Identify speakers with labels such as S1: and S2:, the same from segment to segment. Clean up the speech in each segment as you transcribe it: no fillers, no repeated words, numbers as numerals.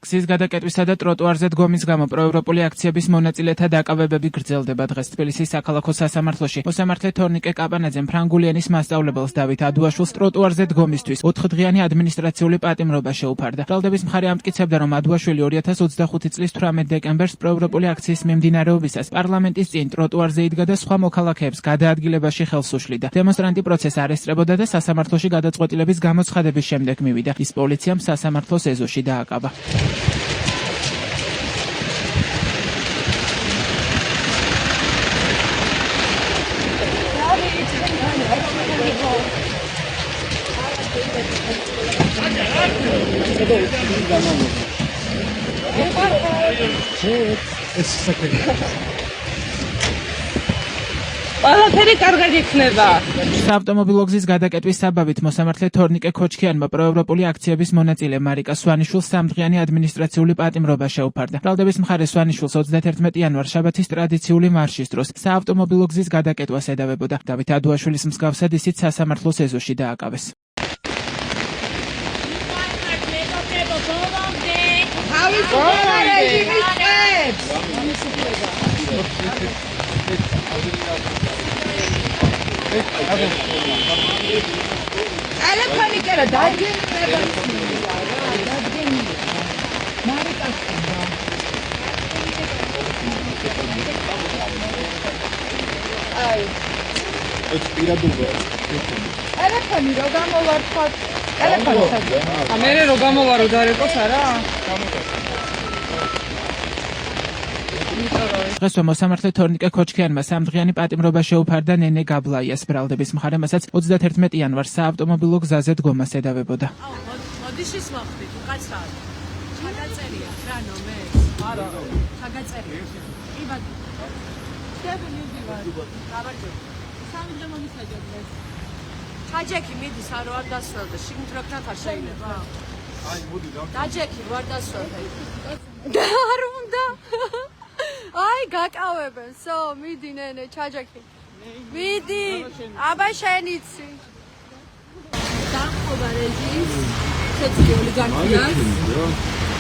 S1: გზის გადაკეტვისა და ტროტუარზე დგომის გამო პროევროპული აქციების მონაწილეთა დაკავებები გრძელდება დღეს თბილისის საქალაქო სასამართლოში. მოსამართლე თორნიკე კაპანაძემ ფრანგულიანის მასწავლებელს დავით ადუაშვილს ტროტუარზე დგომისთვის 4დღიანი ადმინისტრაციული პატიმრობა შეუფარდა. ბრალდების მხარე ამტკიცებდა, რომ ადუაშვილი 2025 წლის 18 დეკემბერს პროევროპული აქციის მიმდინარეობისას პარლამენტის წინ ტროტუარზე იდგა და სხვა მოქალაქეებს გადაადგილებაში ხელს უშლიდა. დემონსტრანტი პროცესს არ ესწრებოდა და სასამართლოში გადაწყვეტილების გამოცხადების შემდეგ მივიდა. ის პოლიციამ სასამართლოს ეზოში დააკავა.
S2: ყველაფერი კარგად იქნება.
S1: საავტომობილო გზის გადაკეტვის საბაბით მოსამართლე თორნიკე ქოჩქიანმა პროევროპული აქციების მონაწილე მარიკა სვანიშვილს 3დღიანი ადმინისტრაციული პატიმრობა შეუფარდა. ბრალდების მხარე სვანიშვილს 31 იანვარს შაბათის ტრადიციული მარშის დროს საავტომობილო გზის გადაკეტვას ედავებოდა. დავით ადუაშვილის მსგავსად ისიც სასამართლოს ეზოში დააკავეს.
S2: ტელეფონი კერა დადგენ ტელეფონი რო გამოვარ თქვა ტელეფონი მე რო გამოვარო დარეკოს არა
S1: დღეს მოსამართლე თორნიკე ქოჩქიანმა 3დღიანი პატიმრობა შეუფარდა ნენე გაბლაიას. ბრალდების მხარე მასაც 31 იანვარს საავტომობილო გზაზე დგომას ედავებოდა.
S3: მოდიშის მოხდით, უკაცრავ. ჩაგაწერია რა ნომერს? არა. ჩაგაწერია. იბადი. შევინი ვარ. გავარჯო. სამი მომისაჯო დღეს. ჩაჯექი მიდის არო არ დასველდა. შიგნით როქთან ხარ შეიძლება? აი მოდი და. დაჯექი ვარ დასველდა. არ უნდა. აი გაკავებენ, მიდი ნენე, ჩაჯექი. მიდი, აბა შენიცი. დაყობა რეჟიმს, შეცდი ოლიგარქიას.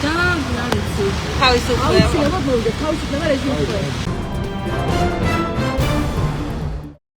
S3: და რა ვიცი. თავისუფლება. თავისუფლება რეჟიმს.